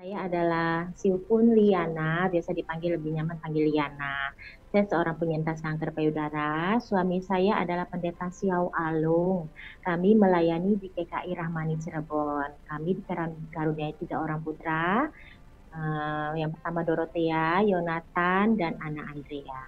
Saya adalah Siupun Liana, biasa dipanggil lebih nyaman panggil Liana. Saya seorang penyintas kanker payudara. Suami saya adalah Pendeta Siau Alung. Kami melayani di GKI Rahmani Cirebon. Kami dikaruniai 3 orang putra. Yang pertama Dorothea, Yonatan, dan Ana Andrea.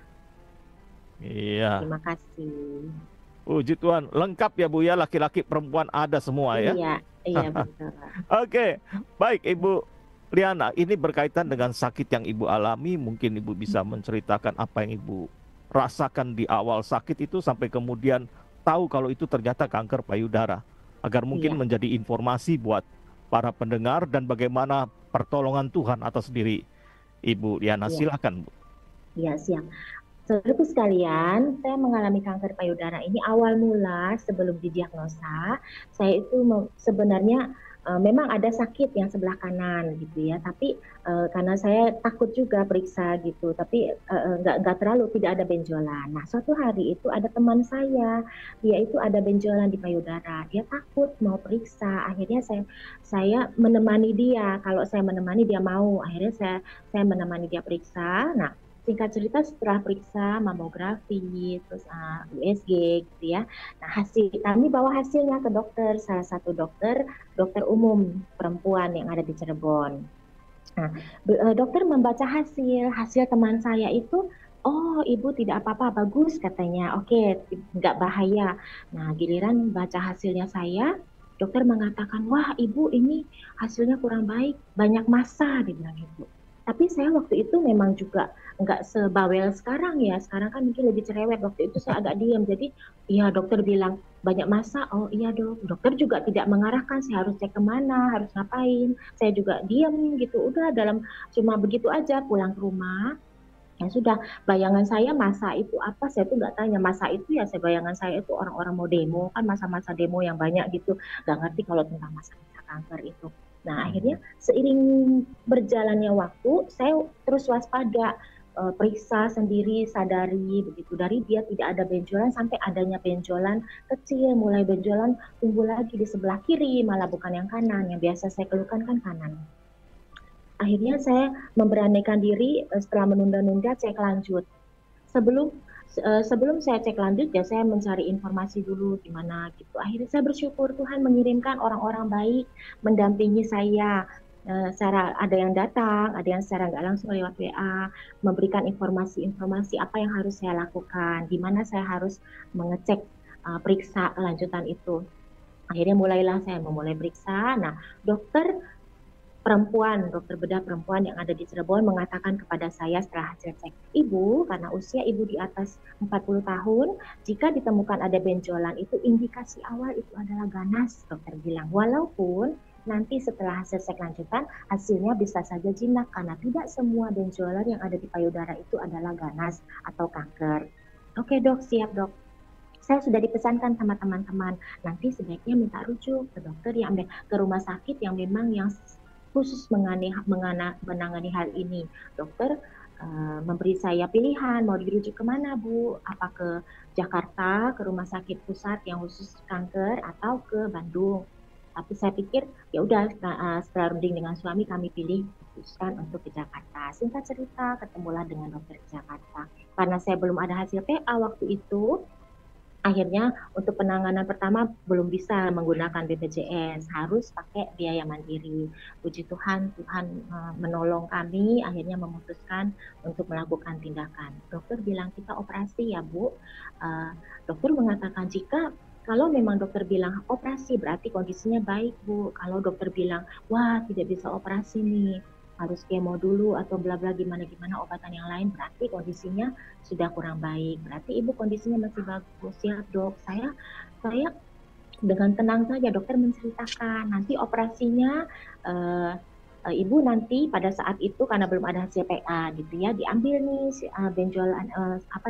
Iya, Terima kasih. puji Tuhan. Lengkap ya Bu ya, laki-laki perempuan ada semua ya. Iya, iya betul. Oke, baik Ibu Liana, ini berkaitan dengan sakit yang Ibu alami. Mungkin Ibu bisa menceritakan apa yang Ibu rasakan di awal sakit itu sampai kemudian tahu kalau itu ternyata kanker payudara. Agar mungkin Iya, menjadi informasi buat para pendengar dan bagaimana pertolongan Tuhan atas diri Ibu Liana. iya, Silakan Bu. iya siap. Saudaraku sekalian, saya mengalami kanker payudara ini awal mula sebelum didiagnosa. Saya itu sebenarnya memang ada sakit yang sebelah kanan gitu ya, tapi karena saya takut juga periksa gitu, tapi nggak terlalu tidak ada benjolan. Nah, suatu hari itu ada teman saya, dia itu ada benjolan di payudara. Dia takut mau periksa. Akhirnya saya menemani dia. Kalau saya menemani dia mau. Akhirnya saya menemani dia periksa. Nah, singkat cerita setelah periksa mamografi, terus USG gitu ya. Nah, kami bawa hasilnya ke dokter, salah satu dokter umum perempuan yang ada di Cirebon. Nah, dokter membaca hasil teman saya itu, oh ibu tidak apa-apa, bagus katanya, oke, nggak bahaya. Nah, giliran baca hasilnya saya, dokter mengatakan, wah ibu ini hasilnya kurang baik, banyak massa, dibilang ibu. Tapi saya waktu itu memang juga nggak sebawel sekarang ya, sekarang kan mungkin lebih cerewet, waktu itu saya agak diam, jadi ya dokter bilang, banyak massa, oh iya dok, dokter juga tidak mengarahkan saya harus cek kemana, harus ngapain, saya juga diam gitu, udah dalam cuma begitu aja pulang ke rumah. Ya sudah, bayangan saya masa itu apa, saya tuh nggak tanya. Masa itu ya, saya bayangan saya itu orang-orang mau demo, kan masa-masa demo yang banyak gitu, nggak ngerti kalau tentang masa-masa kanker itu. Nah, akhirnya seiring berjalannya waktu, saya terus waspada, periksa sendiri, sadari begitu. Dari dia tidak ada benjolan sampai adanya benjolan kecil, mulai benjolan tumbuh lagi di sebelah kiri, malah bukan yang kanan. Yang biasa saya keluhkan kan kanan. Akhirnya saya memberanikan diri, setelah menunda-nunda cek lanjut. Sebelum sebelum saya cek lanjut ya saya mencari informasi dulu gimana gitu. Akhirnya saya bersyukur Tuhan mengirimkan orang-orang baik mendampingi saya. Secara ada yang datang, ada yang secara nggak langsung lewat WA, memberikan informasi-informasi apa yang harus saya lakukan, di mana saya harus mengecek periksa kelanjutan itu. Akhirnya mulailah saya memulai periksa. Nah, dokter bedah perempuan yang ada di Cirebon mengatakan kepada saya setelah hasil cek, Ibu, karena usia Ibu di atas 40 tahun, jika ditemukan ada benjolan itu indikasi awal itu adalah ganas, dokter bilang. Walaupun nanti setelah hasil cek lanjutan, hasilnya bisa saja jinak karena tidak semua benjolan yang ada di payudara itu adalah ganas atau kanker. Oke dok, siap dok. Saya sudah dipesankan sama teman-teman, nanti sebaiknya minta rujuk ke dokter yang ke rumah sakit yang memang yang khusus menangani hal ini. Dokter memberi saya pilihan mau dirujuk kemana Bu, apa ke Jakarta, ke rumah sakit pusat yang khusus kanker atau ke Bandung. Tapi saya pikir ya udah setelah runding dengan suami kami pilih putuskan untuk ke Jakarta. Singkat cerita ketemulah dengan dokter di Jakarta. Karena saya belum ada hasil PA waktu itu, akhirnya untuk penanganan pertama belum bisa menggunakan BPJS, harus pakai biaya mandiri. Puji Tuhan, Tuhan menolong kami, akhirnya memutuskan untuk melakukan tindakan. Dokter bilang kita operasi ya Bu. Dokter mengatakan jika kalau memang dokter bilang operasi berarti kondisinya baik Bu. Kalau dokter bilang wah tidak bisa operasi nih, harus kemo dulu atau bla bla gimana obatan yang lain berarti kondisinya sudah kurang baik, berarti ibu kondisinya masih bagus. Siap dok, saya dengan tenang saja dokter menceritakan nanti operasinya ibu nanti pada saat itu karena belum ada hasil PA gitu ya, diambil nih benjolan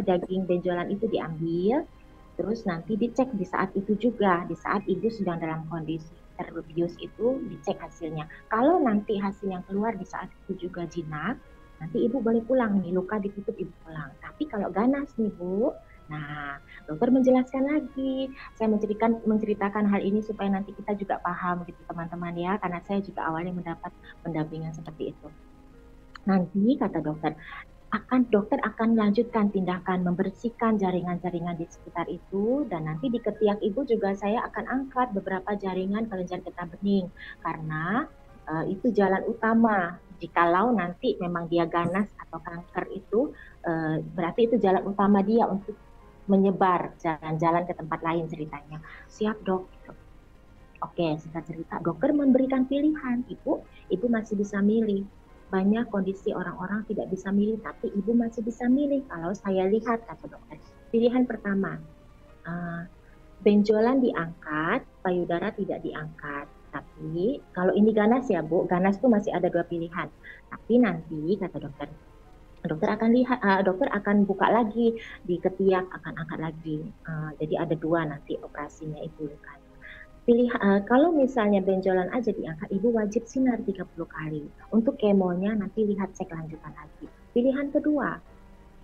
daging benjolan itu diambil, terus nanti dicek di saat itu juga, di saat ibu sedang dalam kondisi terbius itu dicek hasilnya. Kalau nanti hasil yang keluar di saat itu juga jinak, nanti ibu boleh pulang nih, luka ditutup ibu pulang. Tapi kalau ganas nih Bu, Nah, dokter menjelaskan lagi. Saya menceritakan hal ini supaya nanti kita juga paham gitu teman-teman ya, karena saya juga awalnya mendapat pendampingan seperti itu. Nanti kata dokter akan melanjutkan tindakan membersihkan jaringan-jaringan di sekitar itu, dan nanti di ketiak ibu juga saya akan angkat beberapa jaringan kelenjar getah bening karena itu jalan utama. Jikalau nanti memang dia ganas atau kanker itu berarti itu jalan utama dia untuk menyebar jalan-jalan ke tempat lain ceritanya. Siap dok. Oke, singkat cerita, dokter memberikan pilihan. Ibu masih bisa milih. Banyak kondisi orang-orang tidak bisa milih, tapi ibu masih bisa milih. Kalau saya lihat, kata dokter, pilihan pertama, uh, benjolan diangkat, payudara tidak diangkat. Tapi kalau ini ganas ya Bu, ganas tuh masih ada dua pilihan. Tapi nanti kata dokter akan buka lagi di ketiak, akan angkat lagi. Jadi ada dua nanti operasinya itu kan. Kalau misalnya benjolan aja diangkat, ibu wajib sinar 30 kali. Untuk kemonya nanti lihat cek lanjutan lagi. Pilihan kedua,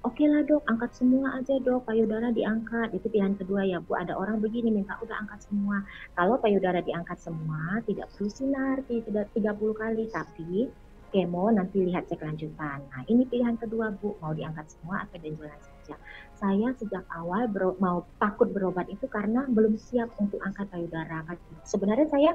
oke lah dok, angkat semua aja dok, payudara diangkat. Itu pilihan kedua ya Bu. Ada orang begini minta udah angkat semua. Kalau payudara diangkat semua, tidak perlu sinar, tidak 30 kali, tapi kemo nanti lihat cek lanjutan. Nah ini pilihan kedua Bu, mau diangkat semua atau benjolan saja. Saya sejak awal mau takut berobat itu karena belum siap untuk angkat payudara. Sebenarnya saya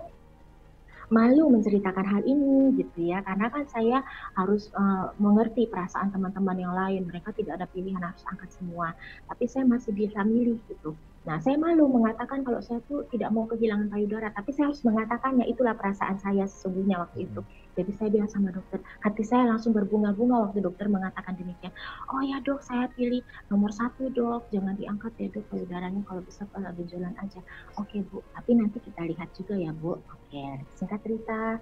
malu menceritakan hal ini gitu ya, karena kan saya harus mengerti perasaan teman-teman yang lain. Mereka tidak ada pilihan harus angkat semua, tapi saya masih bisa milih gitu. Nah, saya malu mengatakan kalau saya tuh tidak mau kehilangan payudara, tapi saya harus mengatakannya, itulah perasaan saya sesungguhnya waktu itu. Jadi saya bilang sama dokter, hati saya langsung berbunga-bunga waktu dokter mengatakan demikian. Oh ya dok, saya pilih nomor 1 dok, jangan diangkat ya dok payudaranya, kalau bisa benjolan aja. Oke Bu, tapi nanti kita lihat juga ya Bu. Oke, singkat cerita,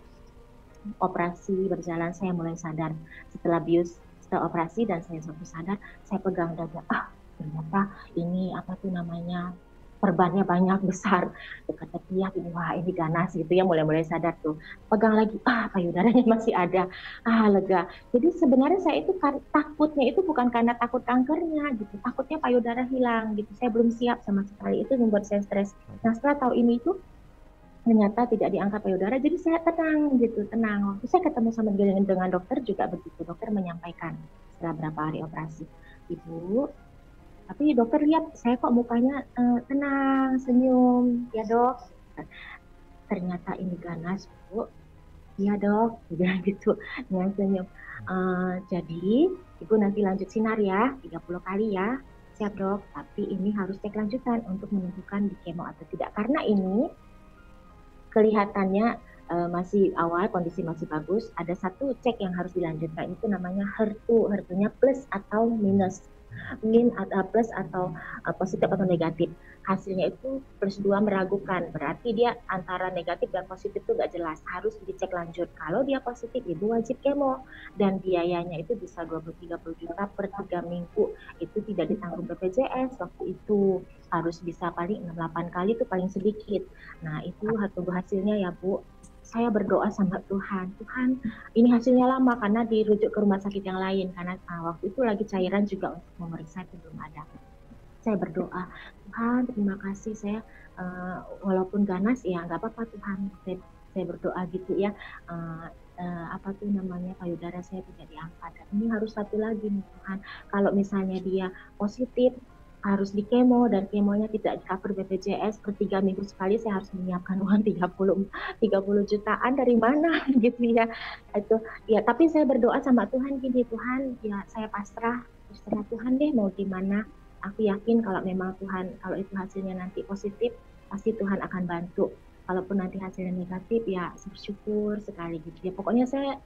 operasi berjalan, saya mulai sadar. Setelah operasi dan saya sadar, saya pegang dada. Ternyata ini apa tuh namanya, perbannya banyak besar dekat ketiak ini, wah ini ganas gitu ya, mulai sadar tuh, pegang lagi, payudaranya masih ada, lega. Jadi sebenarnya saya itu takutnya itu bukan karena takut kankernya gitu, takutnya payudara hilang gitu, saya belum siap sama sekali, itu membuat saya stres. Nah setelah tahu ini tuh ternyata tidak diangkat payudara, jadi saya tenang gitu, tenang. Waktu saya ketemu sama dengan dokter juga begitu, dokter menyampaikan setelah berapa hari operasi, ibu, tapi dokter lihat saya kok mukanya tenang, senyum, ya dok. Ternyata ini ganas Bu, iya dok, bilang gitu dengan senyum. Jadi ibu nanti lanjut sinar ya, 30 kali ya, siap dok. Tapi ini harus cek lanjutan untuk menentukan di kemo atau tidak, karena ini kelihatannya masih awal, kondisi masih bagus. Ada satu cek yang harus dilanjutkan, itu namanya HER2, HER2-nya plus atau minus, plus atau positif atau negatif. Hasilnya itu +2 meragukan, berarti dia antara negatif dan positif itu nggak jelas, harus dicek lanjut. Kalau dia positif, ibu wajib kemo, dan biayanya itu bisa 20-30 juta per 3 minggu. Itu tidak ditanggung BPJS waktu itu, harus bisa paling 6-8 kali itu paling sedikit. Nah itu tunggu hasilnya ya Bu. Saya berdoa sama Tuhan, ini hasilnya lama karena dirujuk ke rumah sakit yang lain, karena waktu itu lagi cairan juga untuk memeriksa itu belum ada. Saya berdoa, Tuhan terima kasih, saya walaupun ganas ya nggak apa-apa Tuhan, saya berdoa gitu ya, apa tuh namanya, payudara saya tidak diangkat. Dan ini harus satu lagi nih Tuhan, kalau misalnya dia positif harus di kemo dan kemonya tidak di cover BPJS, per 3 minggu sekali saya harus menyiapkan uang 30 jutaan dari mana gitu ya. Itu ya, tapi saya berdoa sama Tuhan gini, Tuhan ya saya terserah Tuhan deh mau gimana. Aku yakin kalau memang Tuhan, kalau itu hasilnya nanti positif, pasti Tuhan akan bantu. Kalaupun nanti hasilnya negatif ya bersyukur sekali gitu ya. Pokoknya saya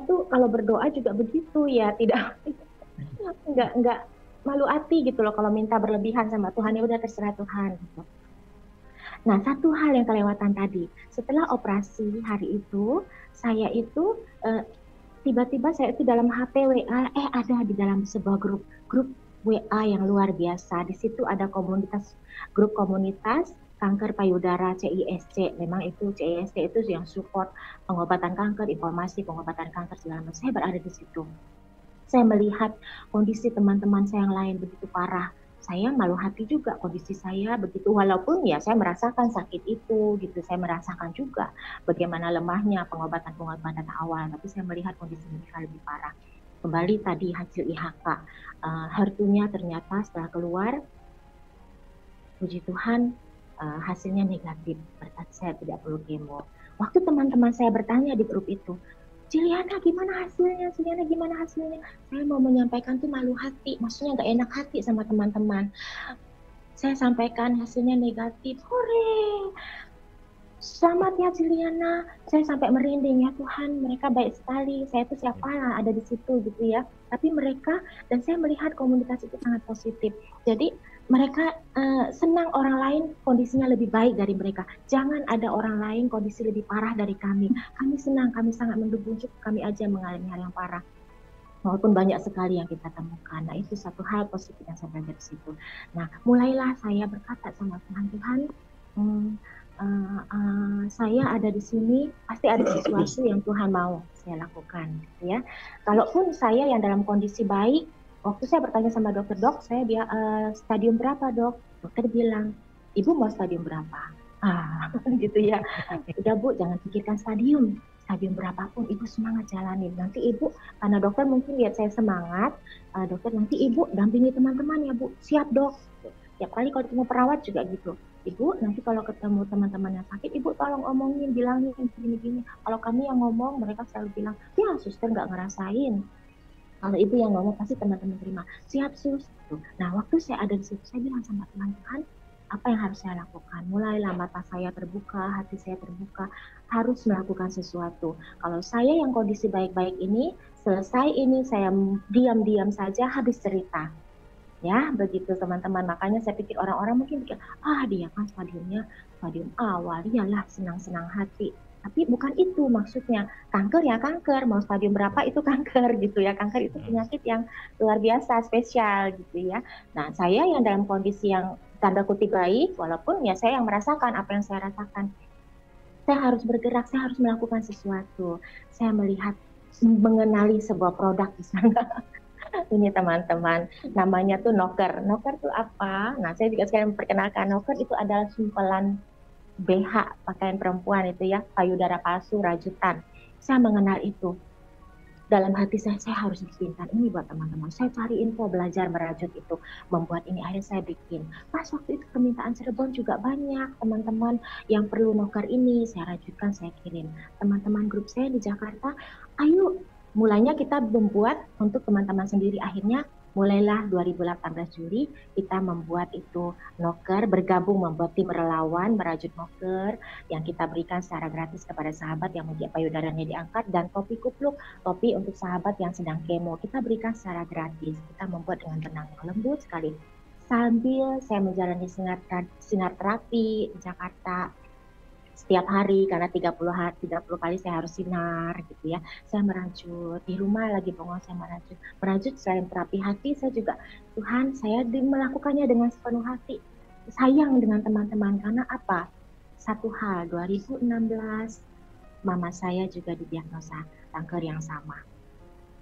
tuh kalau berdoa juga begitu ya, tidak enggak malu hati gitu loh kalau minta berlebihan sama Tuhan, ya udah terserah Tuhan gitu. Nah, satu hal yang kelewatan tadi, setelah operasi hari itu, saya itu tiba-tiba saya itu dalam HP WA, ada di dalam sebuah grup WA yang luar biasa. Di situ ada grup komunitas kanker payudara CISC. Memang itu CISC itu yang support pengobatan kanker, informasi pengobatan kanker segala macam. Saya berada di situ. Saya melihat kondisi teman-teman saya yang lain begitu parah. saya malu hati juga kondisi saya begitu, walaupun ya saya merasakan sakit itu gitu, saya merasakan juga bagaimana lemahnya pengobatan-pengobatan awal, tapi saya melihat kondisi mereka lebih parah. Kembali tadi hasil IHK, HER2-nya ternyata setelah keluar, puji Tuhan hasilnya negatif, berarti saya tidak perlu kemo. Waktu teman-teman saya bertanya di grup itu, Ciliana gimana hasilnya, Ciliana gimana hasilnya? Saya mau menyampaikan tuh malu hati, maksudnya nggak enak hati sama teman-teman. Saya sampaikan hasilnya negatif, hore! Selamat ya Ciliana, saya sampai merinding ya Tuhan, mereka baik sekali, saya tuh siapa lah ada di situ gitu ya. Tapi mereka dan saya melihat komunitas itu sangat positif. Jadi mereka senang orang lain kondisinya lebih baik dari mereka. Jangan ada orang lain kondisi lebih parah dari kami. Kami senang, kami sangat mendukung, cukup kami aja mengalami hal yang parah. Walaupun banyak sekali yang kita temukan. Nah itu satu hal positif yang saya belajar di situ. Nah mulailah saya berkata sama Tuhan, saya ada di sini, pasti ada sesuatu yang Tuhan mau saya lakukan, gitu ya. Kalaupun saya yang dalam kondisi baik, waktu saya bertanya sama dokter, dok, saya stadium berapa dok? Dokter bilang, ibu mau stadium berapa? Gitu ya. Udah bu, jangan pikirkan stadium berapapun, ibu semangat jalanin. Nanti ibu, karena dokter mungkin lihat saya semangat, dokter nanti ibu dampingi teman-teman ya bu, siap dok. Tiap kali kalau ketemu perawat juga gitu. Ibu, nanti kalau ketemu teman-teman yang sakit, ibu tolong omongin, bilangin gini-gini. Kalau kami yang ngomong, mereka selalu bilang, ya suster nggak ngerasain. Kalau ibu yang ngomong, pasti teman-teman terima. Siap sus. Nah, waktu saya ada di situ, saya bilang sama Tuhan, apa yang harus saya lakukan? Mulailah mata saya terbuka, hati saya terbuka, harus melakukan sesuatu. Kalau saya yang kondisi baik-baik ini, selesai ini, saya diam-diam saja habis cerita. Ya, begitu teman-teman. Makanya saya pikir orang-orang mungkin pikir, dia kan stadium awal, iyalah senang-senang hati. Tapi bukan itu maksudnya. Kanker ya kanker, mau stadium berapa itu kanker gitu ya. Kanker itu penyakit yang luar biasa, spesial gitu ya. Nah, saya yang dalam kondisi yang tanda kutip baik, walaupun ya saya yang merasakan apa yang saya rasakan. Saya harus bergerak, saya harus melakukan sesuatu. Saya melihat, mengenali sebuah produk di sana. Ini teman-teman, namanya tuh Noker. Noker tuh apa? Nah, saya juga sekarang memperkenalkan, Noker itu adalah simpelan BH pakaian perempuan itu ya, payudara palsu, rajutan. Saya mengenal itu. Dalam hati saya harus bikin ini buat teman-teman. Saya cari info, belajar merajut itu, membuat ini, akhirnya saya bikin. Pas waktu itu permintaan Cirebon juga banyak, teman-teman yang perlu Noker ini, saya rajutkan, saya kirim. Teman-teman grup saya di Jakarta, ayo mulainya kita membuat untuk teman-teman sendiri. Akhirnya mulailah 2018 Juli kita membuat itu Noker, bergabung membuat tim relawan merajut Noker yang kita berikan secara gratis kepada sahabat yang payudaranya diangkat, dan topi kupluk, topi untuk sahabat yang sedang kemo, kita berikan secara gratis. Kita membuat dengan tenang, lembut sekali. Sambil saya menjalani sinar terapi di Jakarta, setiap hari karena 30 kali saya harus sinar gitu ya. Saya merajut di rumah lagi bengong, saya merajut selain terapi hati, saya juga Tuhan, saya melakukannya dengan sepenuh hati, sayang dengan teman-teman. Karena apa? Satu hal, 2016 mama saya juga didiagnosa kanker yang sama.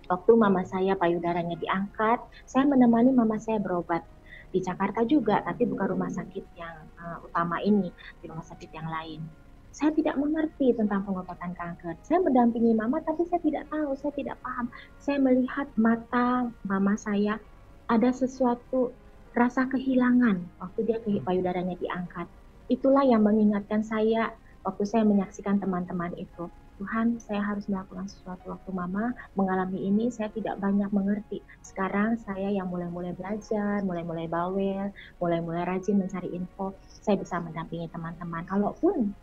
Waktu mama saya payudaranya diangkat, saya menemani mama saya berobat di Jakarta juga, tapi bukan rumah sakit yang utama ini, di rumah sakit yang lain. Saya tidak mengerti tentang pengobatan kanker. Saya mendampingi mama, tapi saya tidak tahu, saya tidak paham. Saya melihat mata mama saya ada sesuatu rasa kehilangan waktu dia payudaranya diangkat. Itulah yang mengingatkan saya waktu saya menyaksikan teman-teman itu. Tuhan, saya harus melakukan sesuatu. Waktu mama mengalami ini, saya tidak banyak mengerti. Sekarang saya yang mulai-mulai belajar, mulai-mulai bawel, mulai-mulai rajin mencari info, saya bisa mendampingi teman-teman. Kalaupun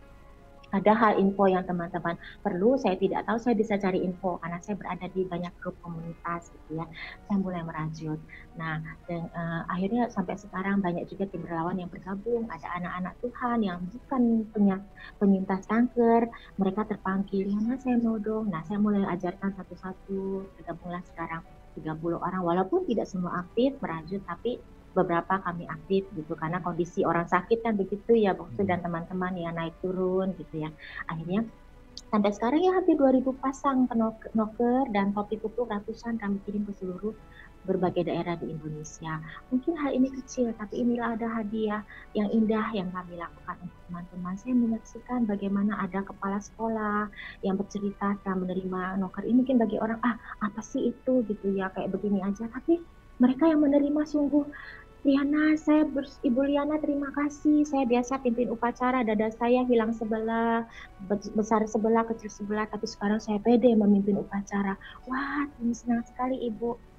ada hal info yang teman-teman perlu, saya tidak tahu, saya bisa cari info karena saya berada di banyak grup komunitas gitu ya. Saya mulai merajut. Nah, dan akhirnya sampai sekarang banyak juga tim relawan yang bergabung. Ada anak-anak Tuhan yang bukan penyintas kanker, mereka terpanggil, ya saya mau dong. Nah, saya mulai ajarkan satu-satu, bergabunglah sekarang 30 orang, walaupun tidak semua aktif merajut, tapi beberapa kami aktif gitu, karena kondisi orang sakit kan begitu ya, Boksu dan teman-teman ya, naik turun gitu ya. Akhirnya Sampai sekarang ya hampir 2.000 pasang noker dan topi kupluk ratusan kami kirim ke seluruh berbagai daerah di Indonesia. Mungkin hal ini kecil, tapi inilah ada hadiah yang indah yang kami lakukan untuk teman-teman. Saya menyaksikan bagaimana ada kepala sekolah yang bercerita setelah menerima noker ini. Mungkin bagi orang, apa sih itu gitu ya, kayak begini aja. Tapi mereka yang menerima sungguh, Ibu Liana terima kasih. Saya biasa pimpin upacara, dada saya hilang sebelah, besar sebelah, kecil sebelah, tapi sekarang saya pede memimpin upacara. Wah, senang sekali Ibu.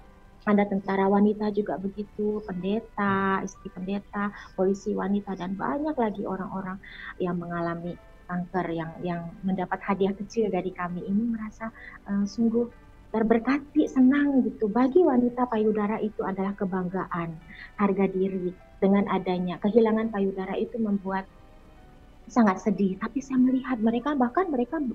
Ada tentara wanita juga begitu, pendeta, istri pendeta, polisi wanita, dan banyak lagi orang-orang yang mengalami kanker yang mendapat hadiah kecil dari kami ini merasa sungguh terberkati, senang gitu. Bagi wanita payudara itu adalah kebanggaan, harga diri. Dengan adanya kehilangan payudara itu membuat sangat sedih, tapi saya melihat mereka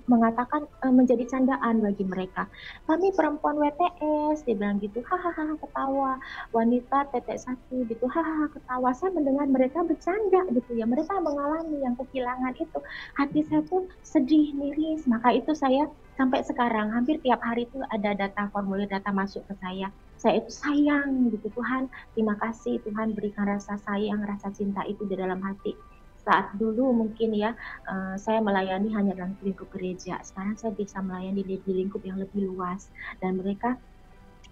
mengatakan menjadi candaan bagi mereka. Kami perempuan WTS, dia bilang gitu, hahaha ketawa, wanita tetek satu gitu, hahaha ketawa. Saya mendengar mereka bercanda gitu ya, mereka mengalami yang kehilangan itu. Hati saya tuh sedih, miris, maka itu saya sampai sekarang hampir tiap hari itu ada formulir data masuk ke saya. Saya itu sayang gitu, Tuhan, terima kasih Tuhan berikan rasa sayang, rasa cinta itu di dalam hati. Saat dulu mungkin ya saya melayani hanya dalam lingkup gereja, sekarang saya bisa melayani di lingkup yang lebih luas, dan mereka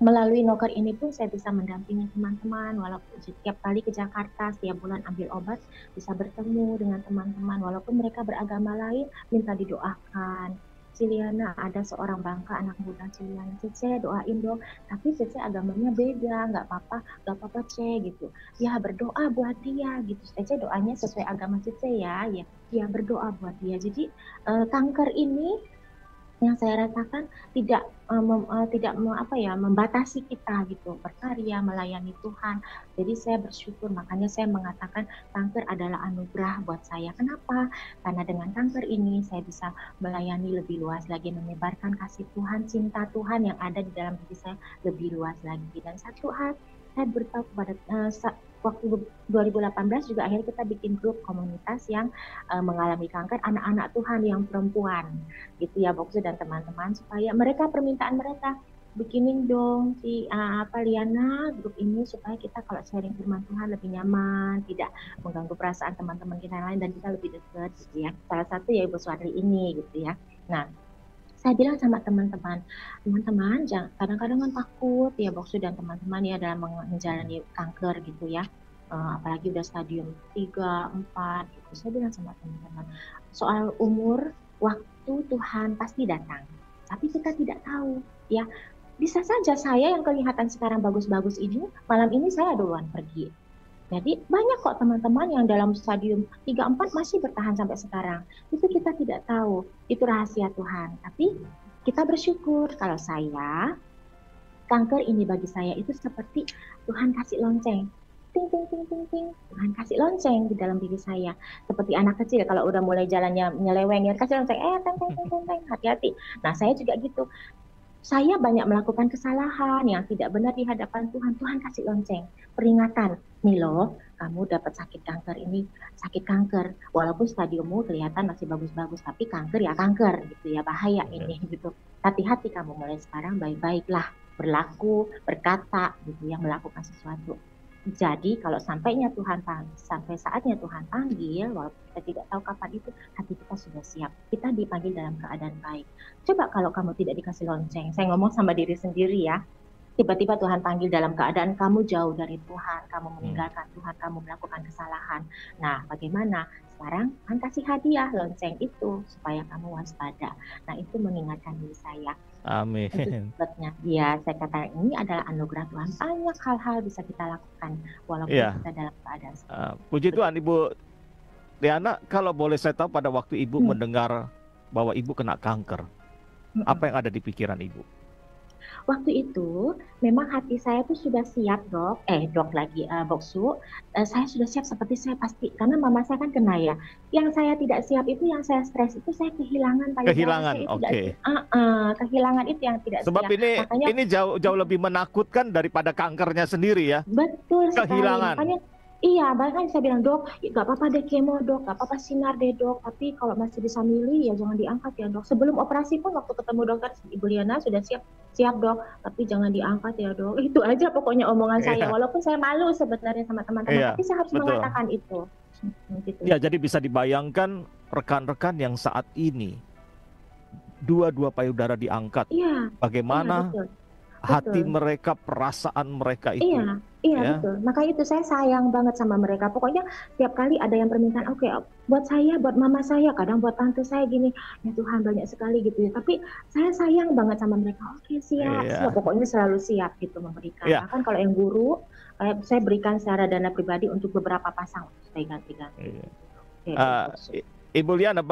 melalui noker ini pun saya bisa mendampingi teman-teman, walaupun setiap kali ke Jakarta setiap bulan ambil obat bisa bertemu dengan teman-teman walaupun mereka beragama lain, minta didoakan. Ciliana, ada seorang Bangka anak muda Ciliana, Cece doain dong, tapi Cece agamanya beda, nggak apa-apa Ce gitu, ya berdoa buat dia gitu. Cece doanya sesuai agama Cece ya berdoa buat dia. Jadi kanker ini yang saya rasakan tidak membatasi kita gitu berkarya melayani Tuhan. Jadi saya bersyukur, makanya saya mengatakan kanker adalah anugerah buat saya. Kenapa? Karena dengan kanker ini saya bisa melayani lebih luas lagi, menyebarkan kasih Tuhan, cinta Tuhan yang ada di dalam diri saya lebih luas lagi. Dan satu hal saya beritahu kepada waktu 2018 juga akhirnya kita bikin grup komunitas yang mengalami kanker, anak-anak Tuhan yang perempuan gitu ya, Boksu dan teman-teman, supaya mereka permintaan mereka bikinin dong Liana grup ini supaya kita kalau sharing firman Tuhan lebih nyaman, tidak mengganggu perasaan teman-teman kita yang lain, dan kita lebih dekat gitu ya. Salah satu ya Ibu Suwardi ini gitu ya. Nah, saya bilang sama teman-teman, kadang-kadang kan takut ya Boksu dan teman-teman ya dalam menjalani kanker gitu ya. Apalagi udah stadium 3, 4 gitu. Saya bilang sama teman-teman, soal umur, waktu Tuhan pasti datang. Tapi kita tidak tahu ya. Bisa saja saya yang kelihatan sekarang bagus-bagus ini, malam ini saya duluan pergi. Jadi banyak kok teman-teman yang dalam stadium 3-4 masih bertahan sampai sekarang. Itu kita tidak tahu, itu rahasia Tuhan. Tapi kita bersyukur kalau kanker ini bagi saya itu seperti Tuhan kasih lonceng. Ting, ting, ting, ting, ting. Tuhan kasih lonceng di dalam diri saya. Seperti anak kecil kalau udah mulai jalannya nyeleweng, ya kasih lonceng, teng, teng, teng, teng, teng, hati-hati. Nah saya juga gitu. Saya banyak melakukan kesalahan yang tidak benar di hadapan Tuhan. Tuhan kasih lonceng, peringatan. Nih loh, kamu dapat sakit kanker ini, sakit kanker. Walaupun stadiummu kelihatan masih bagus-bagus, tapi kanker ya kanker gitu ya, bahaya ini gitu. Hati-hati kamu mulai sekarang, baik-baiklah berlaku, berkata gitu ya, melakukan sesuatu. Jadi kalau sampai saatnya Tuhan panggil, walaupun kita tidak tahu kapan itu, hati kita sudah siap. Kita dipanggil dalam keadaan baik. Coba kalau kamu tidak dikasih lonceng, saya ngomong sama diri sendiri ya, tiba-tiba Tuhan panggil dalam keadaan kamu jauh dari Tuhan, kamu meninggalkan Tuhan, kamu melakukan kesalahan. Nah, bagaimana? Sekarang Tuhan kasih hadiah lonceng itu supaya kamu waspada. Nah, itu mengingatkan diri saya. Amin. Sebetulnya, ya saya katakan ini adalah anugerah Tuhan. Banyak hal-hal bisa kita lakukan walaupun kita dalam keadaan. Puji Tuhan, Ibu Liana. Kalau boleh saya tahu, pada waktu Ibu mendengar bahwa Ibu kena kanker, apa yang ada di pikiran Ibu? Waktu itu memang hati saya tuh sudah siap Boksu, saya sudah siap seperti saya pasti, karena mama saya kan kena ya. Yang saya tidak siap itu, yang saya stres itu, saya kehilangan payudara. Kehilangan itu yang tidak Sebab siap. Sebab ini jauh lebih menakutkan daripada kankernya sendiri ya. Betul sekali. Kehilangan. Makanya Iya, bahkan saya bilang, "Dok, nggak apa-apa deh kemo, Dok, nggak apa-apa sinar deh, Dok, tapi kalau masih bisa milih ya jangan diangkat ya, Dok." Sebelum operasi pun waktu ketemu dokter, Ibu Liana sudah siap, "Siap, Dok, tapi jangan diangkat ya, Dok." Itu aja pokoknya omongan saya. Iya, Walaupun saya malu sebenarnya sama teman-teman, iya, tapi saya harus betul. mengatakan itu. Gitu. Ya, jadi bisa dibayangkan rekan-rekan yang saat ini dua-dua payudara diangkat, Iya, iya bagaimana betul, hati betul. mereka, perasaan mereka itu, Iya, iya ya. betul. Maka itu saya sayang banget sama mereka. Pokoknya tiap kali ada yang permintaan, oke, buat saya, buat mama saya, kadang buat tante saya gini. Ya Tuhan banyak sekali gitu ya. Tapi saya sayang banget sama mereka. Oke, siap, siap. Iya, Pokoknya selalu siap gitu memberikan. iya, Bahkan kalau yang guru, saya berikan secara dana pribadi untuk beberapa pasang saya ganti-ganti. iya. Oke, Eh, gitu. Ibu Liana,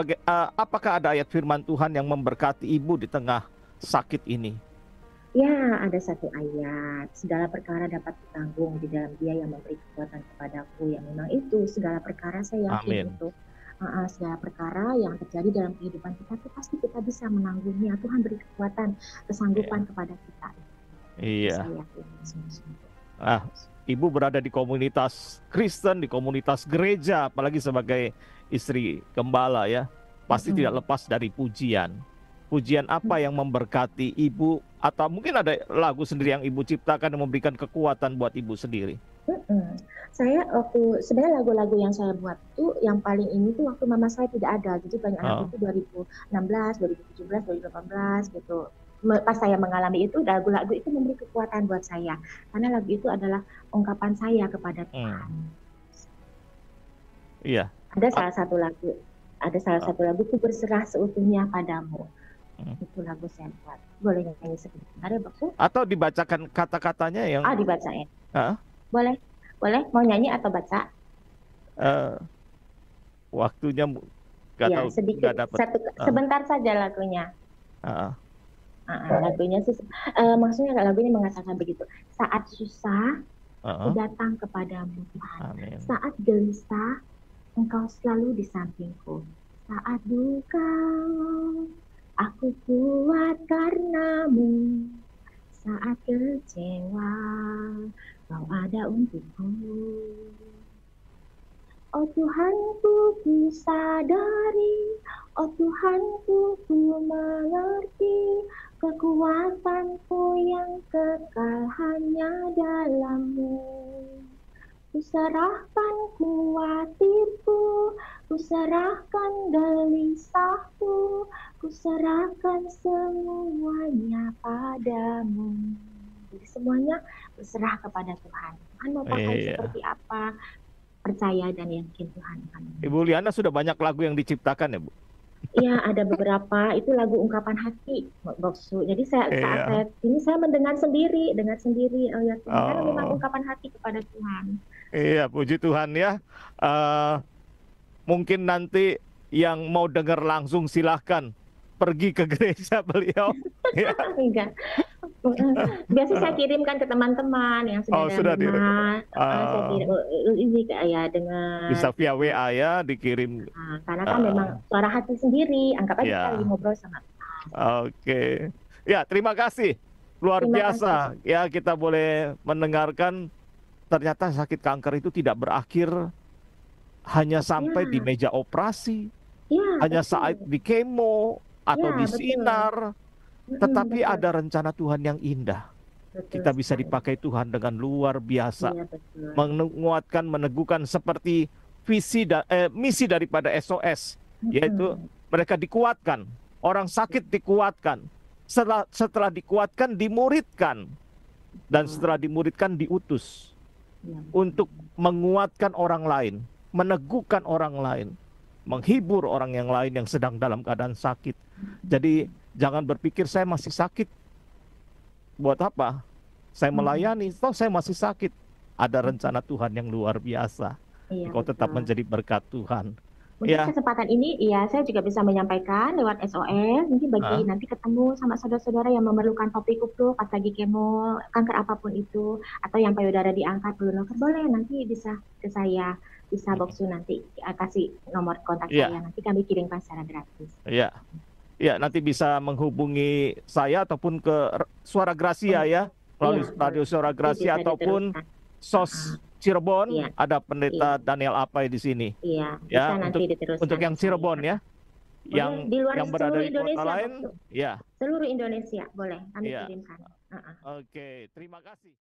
apakah ada ayat firman Tuhan yang memberkati Ibu di tengah sakit ini? Ya, ada satu ayat, segala perkara dapat ditanggung di dalam Dia yang memberi kekuatan kepadaku. Ya, memang itu segala perkara saya yakin Amin. itu. Segala perkara yang terjadi dalam kehidupan kita itu pasti kita bisa menanggungnya. Tuhan beri kekuatan, Iya. kesanggupan kepada kita. Itu Iya. saya yakin sungguh-sungguh. Ah, Ibu berada di komunitas Kristen, di komunitas gereja, apalagi sebagai istri gembala ya. Pasti tidak Mm-mm. lepas dari pujian. Pujian apa yang memberkati Ibu, atau mungkin ada lagu sendiri yang Ibu ciptakan yang memberikan kekuatan buat Ibu sendiri? Mm-mm. Saya waktu sebenarnya lagu-lagu yang saya buat itu yang paling ini tuh waktu mama saya tidak ada. Jadi banyak lagu Oh, itu 2016, 2017, 2018 gitu. Pas saya mengalami itu lagu-lagu itu memberi kekuatan buat saya. Karena lagu itu adalah ungkapan saya kepada Tuhan. hmm, iya. Ada Ah, salah satu lagu, ada salah ah, satu lagu ku berserah seutuhnya padamu. hmm. Itu lagu saya buat. Boleh nyanyi sebentar ya, Baksu? Atau dibacakan kata-katanya yang Dibacain. ah, Boleh? Boleh? Mau nyanyi atau baca? eh, waktunya nggak Ya, tahu, sedikit. nggak dapat. Ah, Sebentar saja lagunya. ah, Lagunya sih, maksudnya lagunya mengatakan begitu. Saat susah, aku ah, datang kepadamu Tuhan. amin. Saat gelisah, Engkau selalu di sampingku. Saat duka, aku kuat karenamu. Saat kecewa, Kau ada untukku. Oh Tuhanku, ku sadari, oh Tuhanku, ku mengerti, kekuatanku yang kekal hanya dalam-Mu. Ku serahkan kuatirku, ku serahkan gelisahku, ku serahkan semuanya padamu. Jadi semuanya berserah kepada Tuhan. Tuhan mau pakai Iya. seperti apa, percaya dan yakin Tuhan akan Ibu memberi. Liana sudah banyak lagu yang diciptakan ya, Bu? Iya, ada beberapa itu lagu ungkapan hati, Boksu. Jadi saat Iya. saya ini saya mendengar sendiri, oh ya Tuhan, karena memang Oh, ungkapan hati kepada Tuhan. iya, puji Tuhan ya. Eh, Mungkin nanti yang mau dengar langsung silahkan pergi ke gereja beliau. Ya. Enggak. Biasa saya kirimkan ke teman-teman yang Oh, saudara sudah direk. memang, saya Eh, kirim ini ya dengan Bisa via itu. WA ya, dikirim. Karena kan Eh, memang suara hati sendiri, anggap aja kita lagi ya, ngobrol sama Tuhan. oke. Ya, terima kasih. Luar Terima kasih. biasa. Ya, kita boleh mendengarkan ternyata sakit kanker itu tidak berakhir hanya sampai di Ya, meja operasi, ya hanya saat betul. di kemo atau Ya di betul. sinar, tetapi Betul. ada rencana Tuhan yang indah. Betul Kita bisa sekali. dipakai Tuhan dengan luar biasa, Iya betul. menguatkan, meneguhkan seperti misi daripada SOS, yaitu Mm-mm. mereka dikuatkan, orang sakit dikuatkan, setelah dikuatkan dimuridkan, dan Betul. setelah dimuridkan diutus Iya untuk betul. menguatkan orang lain, meneguhkan orang lain, menghibur orang yang lain yang sedang dalam keadaan sakit. Jadi jangan berpikir saya masih sakit, buat apa? Saya Mm-mm. melayani, toh saya masih sakit. Ada rencana Tuhan yang luar biasa. Iya Engkau tetap betul. menjadi berkat Tuhan. Mungkin Ya, kesempatan ini, ya saya juga bisa menyampaikan lewat SOS, mungkin bagi ah, nanti ketemu sama saudara-saudara yang memerlukan topik itu pas lagi kemo, kanker apapun itu, atau yang payudara diangkat, belum kanker, boleh nanti bisa ke saya, bisa mm, Boksu nanti kasih nomor kontak ya, saya, nanti kami kirimkan secara gratis. ya, ya. Nanti bisa menghubungi saya ataupun ke Suara Oh, Gracia ya, iya, melalui radio Suara nanti Gracia bisa ataupun diteruskan. sos Cirebon Iya, ada iya, Pendeta Daniel Apai di sini. iya. Bisa Ya, nanti untuk diteruskan yang ke Cirebon saya. ya. Boleh Yang di luar berada seluruh di kota Indonesia, lain, Dokter. ya, Seluruh Indonesia boleh kami iya. kirimkan. Heeh. Oke, terima kasih.